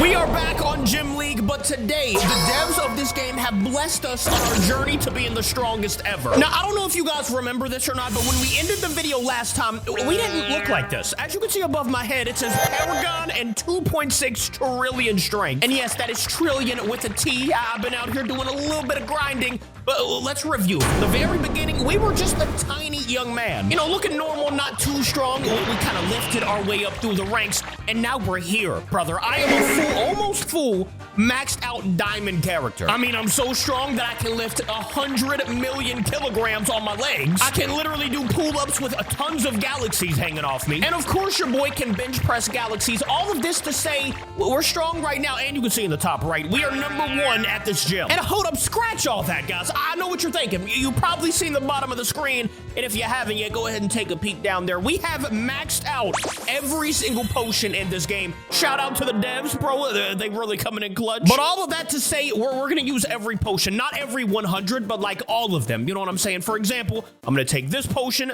We are back on Gym League, but today, the devs of this game have blessed us on our journey to being the strongest ever. Now, I don't know if you guys remember this or not, but when we ended the video last time, we didn't look like this. As you can see above my head, it says Paragon and 2.6 trillion strength. And yes, that is trillion with a T. I've been out here doing a little bit of grinding, but let's review. From the very beginning, we were just a tiny young man. You know, looking normal, not too strong. We kind of lifted our way up through the ranks, and now we're here, brother. I am a full, almost full, maxed out diamond character. I mean, I'm so strong that I can lift 100 million kilograms on my legs. I can literally do pull-ups with tons of galaxies hanging off me. And of course, your boy can bench press galaxies. All of this to say, we're strong right now, and you can see in the top right, we are #1 at this gym. And hold up, scratch all that, guys. I know what you're thinking. You've probably seen the bottom of the screen, and if you haven't yet, go ahead and take a peek down there. We have maxed out every single potion in this game. Shout out to the devs, bro. They really coming in clutch. But all of that to say, we're gonna use every potion. Not every 100, but like all of them. You know what I'm saying? For example, I'm gonna take this potion.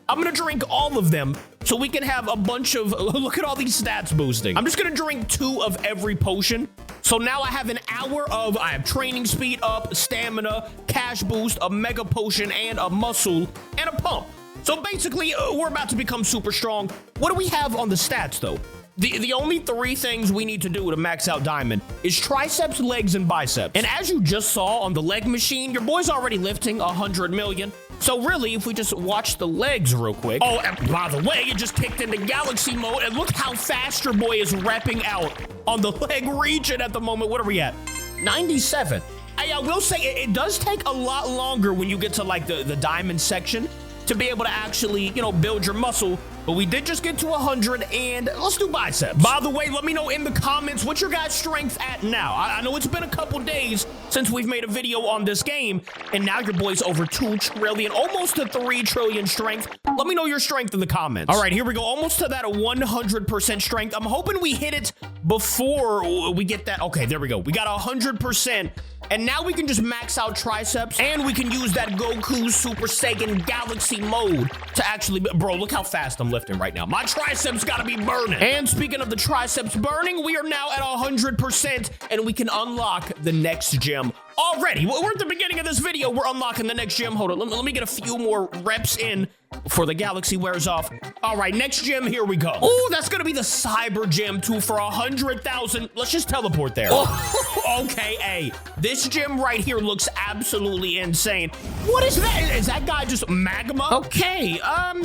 I'm gonna drink all of them so we can have a bunch of, look at all these stats boosting. I'm just gonna drink 2 of every potion. So now I have an hour of, I have training speed up, stamina, cash boost, a mega potion, and a muscle, and a pump. So basically, we're about to become super strong. What do we have on the stats, though? The only 3 things we need to do to max out Diamond is triceps, legs, and biceps. And as you just saw on the leg machine, your boy's already lifting 100 million. So really, if we just watch the legs real quick. Oh, and by the way, it just kicked into galaxy mode, and look how fast your boy is repping out on the leg region at the moment. What are we at? 97. I will say, it does take a lot longer when you get to like the diamond section to be able to actually, you know, build your muscle. But we did just get to 100, and let's do biceps. By the way, let me know in the comments, what's your guys' strength at now? I know it's been a couple days since we've made a video on this game, and now your boy's over 2 trillion, almost to 3 trillion strength. Let me know your strength in the comments. All right, here we go, almost to that 100% strength. I'm hoping we hit it before we get that. Okay, there we go. We got 100%. And now we can just max out triceps, and we can use that Goku Super Saiyan Galaxy mode to actually, bro, look how fast I'm lifting right now. My triceps gotta be burning. And speaking of the triceps burning, we are now at 100%, and we can unlock the next gym already. We're at the beginning of this video. We're unlocking the next gym. Hold on, let me get a few more reps in before the galaxy wears off. All right, next gym, here we go. Oh, that's gonna be the cyber gym too for 100,000. Let's just teleport there. Oh, okay, hey, this gym right here looks absolutely insane. What is that? Is that guy just magma? Okay,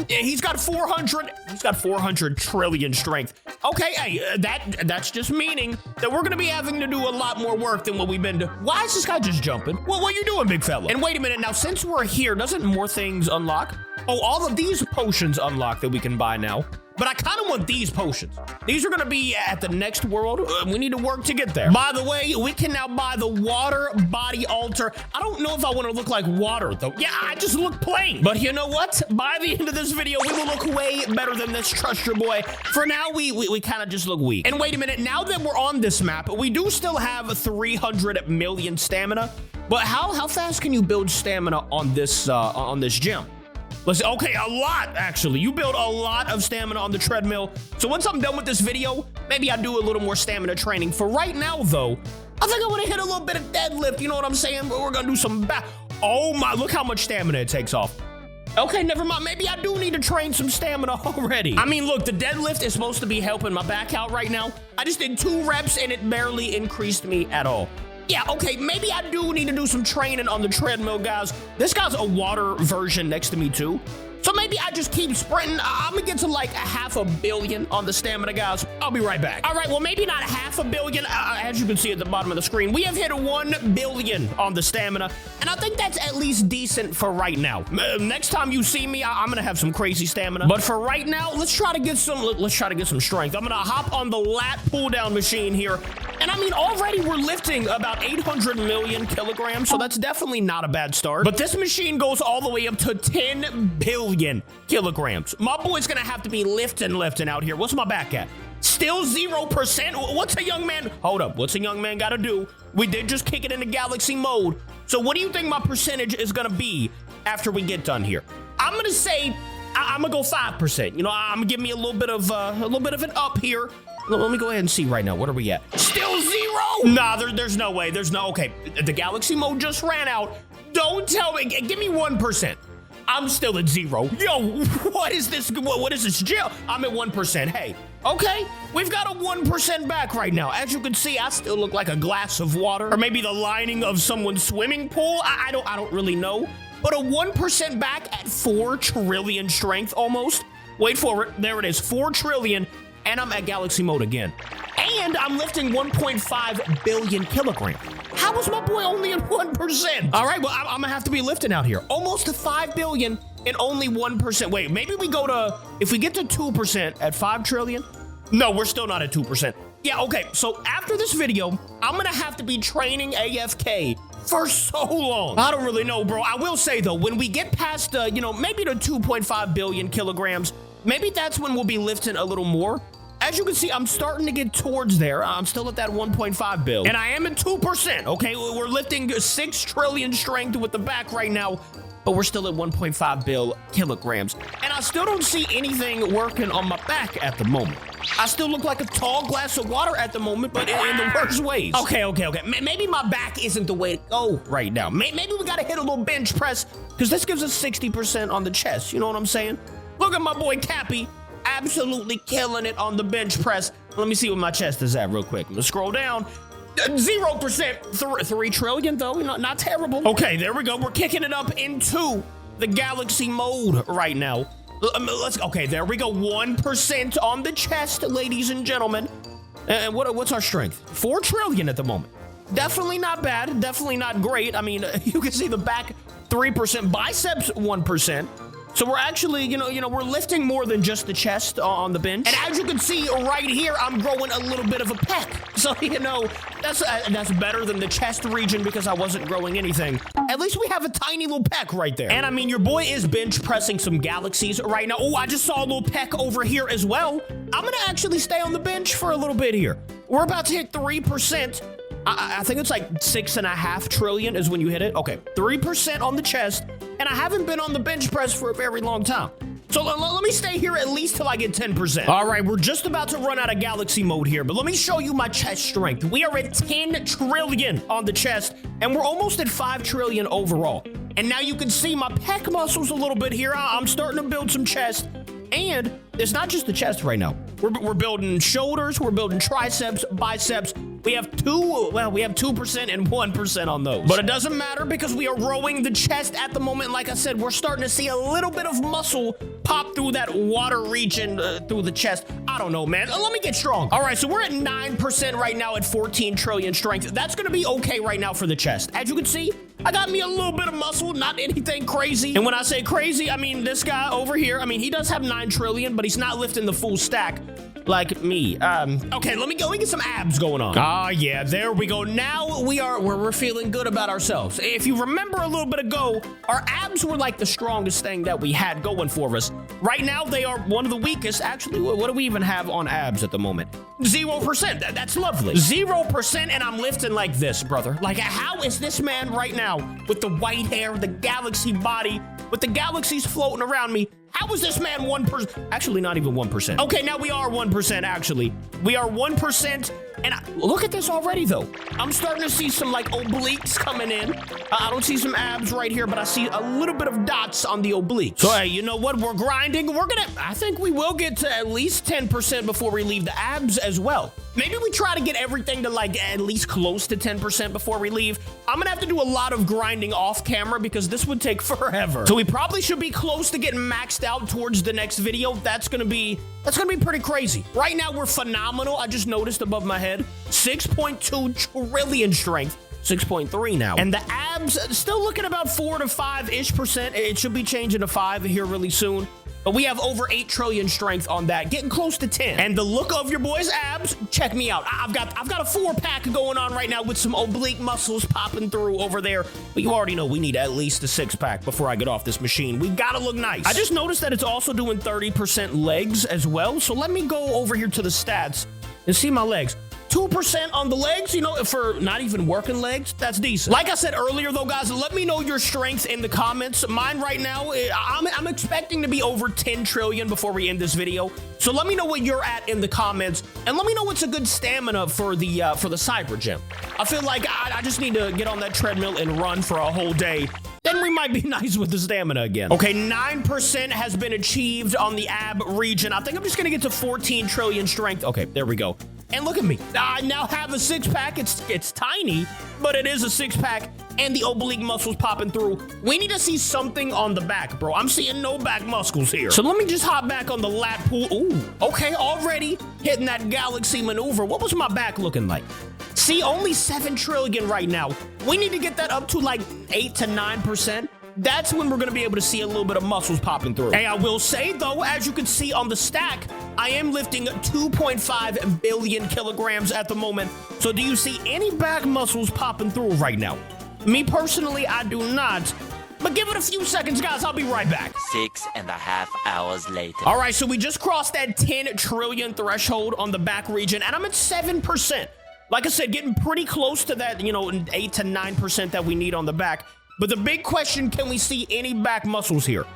he's got 400 trillion strength. Okay, hey, that's just meaning that we're gonna be having to do a lot more work than what we've been doing. Why is this guy just jumping? Well, what are you doing, big fella? And wait a minute, now since we're here, doesn't more things unlock? Oh, all of these potions unlock that we can buy now. But I kind of want these potions. These are going to be at the next world. We need to work to get there. By the way, we can now buy the water body altar. I don't know if I want to look like water, though. Yeah, I just look plain. But you know what? By the end of this video, we will look way better than this. Trust your boy. For now, we kind of just look weak. And wait a minute. Now that we're on this map, we do still have 300 million stamina. But how fast can you build stamina on this gym? Let's see. Okay, a lot, actually. You build a lot of stamina on the treadmill. So once I'm done with this video, maybe I'll do a little more stamina training. For right now, though, I think I want to hit a little bit of deadlift. You know what I'm saying? But we're going to do some back. Oh, my. Look how much stamina it takes off. Okay, never mind. Maybe I do need to train some stamina already. I mean, look, the deadlift is supposed to be helping my back out right now. I just did 2 reps, and it barely increased me at all. Yeah, okay, maybe I do need to do some training on the treadmill, guys. This guy's a water version next to me, too. So maybe I just keep sprinting. I'm gonna get to like 500 million on the stamina, guys. I'll be right back. All right, well, maybe not 500 million. As you can see at the bottom of the screen, we have hit 1 billion on the stamina. And I think that's at least decent for right now. Next time you see me, I'm gonna have some crazy stamina. But for right now, let's try to get some strength. I'm gonna hop on the lat pull down machine here. And I mean, already we're lifting about 800 million kilograms, so that's definitely not a bad start. But this machine goes all the way up to 10 billion kilograms. My boy's gonna have to be lifting out here. What's my back at? Still 0%? What's a young man? Hold up, what's a young man gotta do? We did just kick it into galaxy mode. So what do you think my percentage is gonna be after we get done here? I'm gonna say I'm gonna go 5%. You know, I'm gonna give me a little bit of an up here. Let me go ahead and see right now. What are we at? Still 0? Nah, there's no way. Okay, the galaxy mode just ran out. Don't tell me. Give me 1%. I'm still at 0. Yo, what is this? What is this jail? I'm at 1%. Hey, okay, we've got a 1% back right now. As you can see, I still look like a glass of water, or maybe the lining of someone's swimming pool. I don't really know. But a 1% back at 4 trillion strength almost. Wait for it. There it is. 4 trillion. And I'm at galaxy mode again. And I'm lifting 1.5 billion kilograms. How is my boy only at 1%? All right, well, I'm gonna have to be lifting out here. Almost to 5 billion and only 1%. Wait, maybe we go to, if we get to 2% at 5 trillion? No, we're still not at 2%. Yeah, okay, so after this video, I'm gonna have to be training AFK for so long. I don't really know, bro. I will say though, when we get past, maybe to 2.5 billion kilograms, maybe that's when we'll be lifting a little more. As you can see, I'm starting to get towards there. I'm still at that 1.5 bill. And I am at 2%, okay? We're lifting 6 trillion strength with the back right now, but we're still at 1.5 bill kilograms. And I still don't see anything working on my back at the moment. I still look like a tall glass of water at the moment, but in the worst ways. Okay. Maybe my back isn't the way to go right now. Maybe we gotta hit a little bench press, because this gives us 60% on the chest. You know what I'm saying? Look at my boy Capi. Absolutely killing it on the bench press. Let me see what my chest is at real quick. I'm gonna scroll down. 0%. 3 trillion though, not terrible. Okay, there we go. We're kicking it up into the galaxy mode right now. Okay, there we go. 1% on the chest, ladies and gentlemen. And what's our strength? 4 trillion at the moment. Definitely not bad. Definitely not great. I mean, you can see the back 3%, biceps 1%. So we're actually, we're lifting more than just the chest on the bench. And as you can see right here, I'm growing a little bit of a pec. So, that's better than the chest region because I wasn't growing anything. At least we have a tiny little pec right there. And I mean, your boy is bench pressing some galaxies right now. Oh, I just saw a little pec over here as well. I'm gonna actually stay on the bench for a little bit here. We're about to hit 3%. I think it's like 6.5 trillion is when you hit it. Okay, 3% on the chest, and I haven't been on the bench press for a very long time. So let me stay here at least till I get 10%. All right, we're just about to run out of galaxy mode here, but let me show you my chest strength. We are at 10 trillion on the chest, and we're almost at 5 trillion overall. And now you can see my pec muscles a little bit here. I'm starting to build some chest. And it's not just the chest right now. We're building shoulders, we're building triceps, biceps. We have 2% and 1% on those. But it doesn't matter because we are growing the chest at the moment. Like I said, we're starting to see a little bit of muscle pop through that water region through the chest. I don't know, man. Let me get strong. All right, so we're at 9% right now at 14 trillion strength. That's gonna be okay right now for the chest. As you can see, I got me a little bit of muscle, not anything crazy. And when I say crazy, I mean this guy over here. I mean, he does have 9 trillion, but he's not lifting the full stack like me. Okay, let me get some abs going on. Ah, yeah, there we go. Now we're feeling good about ourselves. If you remember a little bit ago, our abs were like the strongest thing that we had going for us. Right now, they are one of the weakest. Actually, what do we even have on abs at the moment? 0%. That's lovely. 0%, and I'm lifting like this, brother. Like, how is this man right now with the white hair, the galaxy body, with the galaxies floating around me? How is this man 1%? Actually, not even 1%. Okay, now we are 1%, actually. We are 1%, and look at this already, though. I'm starting to see some, like, obliques coming in. I don't see some abs right here, but I see a little bit of dots on the obliques. So, hey, you know what? We're grinding. I think we will get to at least 10% before we leave the abs as well. Maybe we try to get everything to like at least close to 10% before we leave. I'm gonna have to do a lot of grinding off camera because this would take forever. So we probably should be close to getting maxed out towards the next video. That's gonna be pretty crazy. Right now we're phenomenal. I just noticed above my head, 6.2 trillion strength. 6.3 now. And the abs still looking about 4 to 5-ish%. It should be changing to 5 here really soon. But we have over 8 trillion strength on that, getting close to 10. And the look of your boy's abs, check me out. I've got a 4-pack going on right now with some oblique muscles popping through over there. But you already know we need at least a 6-pack before I get off this machine. We gotta look nice. I just noticed that it's also doing 30% legs as well. So let me go over here to the stats and see my legs. 2% on the legs, you know, for not even working legs, that's decent. Like I said earlier, though, guys, let me know your strength in the comments. Mine right now, I'm expecting to be over 10 trillion before we end this video. So let me know what you're at in the comments, and let me know what's a good stamina for the cyber gym. I feel like I just need to get on that treadmill and run for a whole day. Then we might be nice with the stamina again. Okay, 9% has been achieved on the ab region. I think I'm just gonna get to 14 trillion strength. Okay, there we go. And look at me. I now have a six-pack. It's tiny, but it is a six-pack, and the oblique muscles popping through. We need to see something on the back, bro. I'm seeing no back muscles here. So let me just hop back on the lat pull. Ooh, okay, already hitting that galaxy maneuver. What was my back looking like? See, only 7 trillion right now. We need to get that up to like 8 to 9%. That's when we're gonna be able to see a little bit of muscles popping through. Hey, I will say though, as you can see on the stack, I am lifting 2.5 billion kilograms at the moment. So do you see any back muscles popping through right now? Me personally, I do not. But give it a few seconds, guys. I'll be right back. 6.5 hours later. All right, so we just crossed that 10 trillion threshold on the back region, and I'm at 7%. Like I said, getting pretty close to that, you know, 8 to 9% that we need on the back. But the big question, can we see any back muscles here?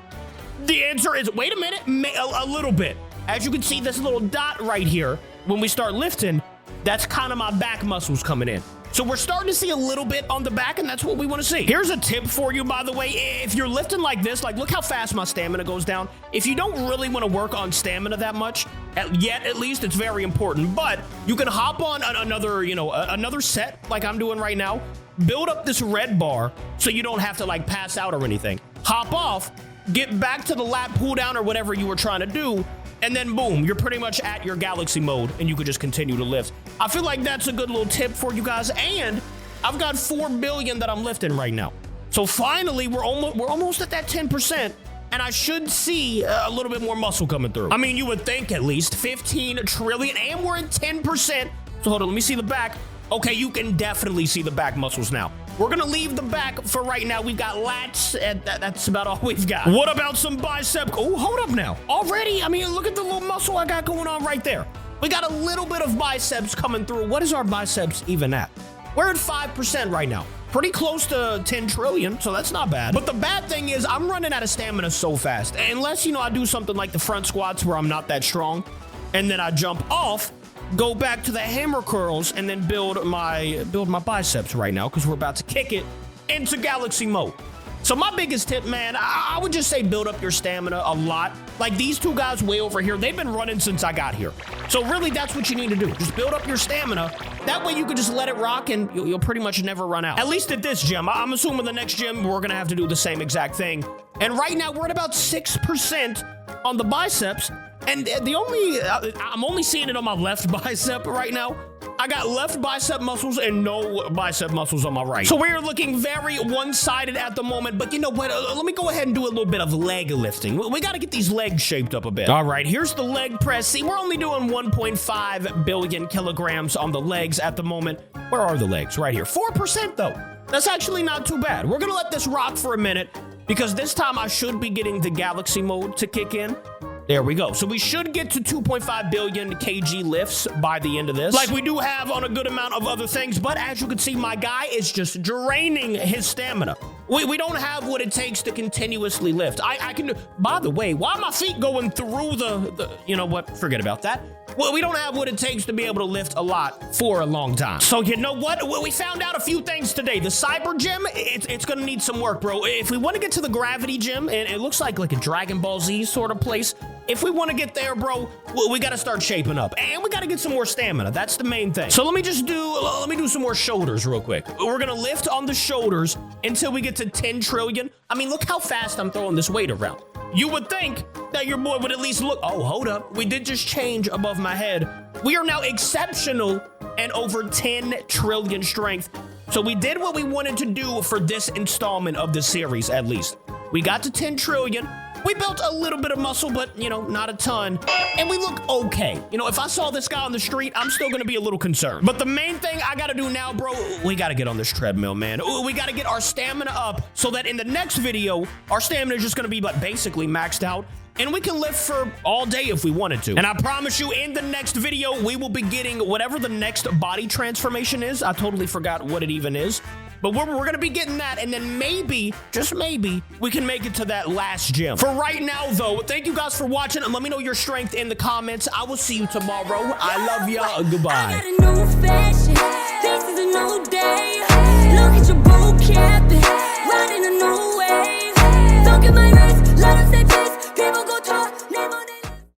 The answer is, wait a minute, a little bit. As you can see, this little dot right here, when we start lifting, that's kind of my back muscles coming in. So we're starting to see a little bit on the back, and that's what we want to see. Here's a tip for you, by the way. If you're lifting like this, like look how fast my stamina goes down. If you don't really want to work on stamina that much, yet at least, it's very important. But you can hop on another, you know, another set like I'm doing right now. Build up this red bar so you don't have to like pass out or anything. Hop off, get back to the lat pull down or whatever you were trying to do, and then boom, you're pretty much at your galaxy mode and you could just continue to lift. I feel like that's a good little tip for you guys, and I've got 4 billion that I'm lifting right now. So finally, we're almost at that 10%, and I should see a little bit more muscle coming through. I mean, you would think at least 15 trillion, and we're at 10%. So hold on, let me see the back. Okay, you can definitely see the back muscles now. We're gonna leave the back for right now. We've got lats, and that's about all we've got. What about some bicep? Oh, hold up now. Already, I mean, look at the little muscle I got going on right there. We got a little bit of biceps coming through. What is our biceps even at? We're at 5% right now. Pretty close to 10 trillion, so that's not bad. But the bad thing is I'm running out of stamina so fast. Unless, you know, I do something like the front squats where I'm not that strong, and then I jump off, go back to the hammer curls, and then build my biceps right now, because we're about to kick it into galaxy mode. So my biggest tip, man, I would just say build up your stamina a lot. Like these two guys way over here, they've been running since I got here. So really, that's what you need to do. Just build up your stamina. That way you can just let it rock, and you'll pretty much never run out. At least at this gym. I'm assuming the next gym, we're gonna have to do the same exact thing. And right now, we're at about 6% on the biceps. And I'm only seeing it on my left bicep right now. I got left bicep muscles and no bicep muscles on my right. So we're looking very one-sided at the moment, but you know what? Let me go ahead and do a little bit of leg lifting. We got to get these legs shaped up a bit. All right, here's the leg press. See, we're only doing 1.5 billion kilograms on the legs at the moment. Where are the legs? Right here. 4% though. That's actually not too bad. We're gonna let this rock for a minute, because this time I should be getting the galaxy mode to kick in. There we go. So we should get to 2.5 billion kg lifts by the end of this, like we do have on a good amount of other things. But as you can see, my guy is just draining his stamina. We don't have what it takes to continuously lift. I can do, by the way, why are my feet going through the you know what? Forget about that. Well, we don't have what it takes to be able to lift a lot for a long time. So you know what? We found out a few things today. The cyber gym, it's gonna need some work, bro. If we want to get to the gravity gym, and it looks like a Dragon Ball Z sort of place, if we want to get there, bro, we got to start shaping up, and we got to get some more stamina. That's the main thing. So let me do some more shoulders real quick. We're gonna lift on the shoulders until we get to 10 trillion. I mean, look how fast I'm throwing this weight around. You would think that your boy would at least look. Oh, hold up. We did just change above my head. We are now exceptional and over 10 trillion strength. So we did what we wanted to do for this installment of the series, at least. We got to 10 trillion. We built a little bit of muscle, but, you know, not a ton. And we look okay. You know, if I saw this guy on the street, I'm still gonna be a little concerned. But the main thing I gotta do now, bro, we gotta get on this treadmill, man. We gotta get our stamina up so that in the next video, our stamina is just gonna be like basically maxed out. and we can lift for all day if we wanted to. And I promise you, in the next video, we will be getting whatever the next body transformation is. I totally forgot what it even is. But we're going to be getting that, and then maybe, just maybe, we can make it to that last gym. For right now, though, thank you guys for watching, and let me know your strength in the comments. I will see you tomorrow. I love y'all. Goodbye.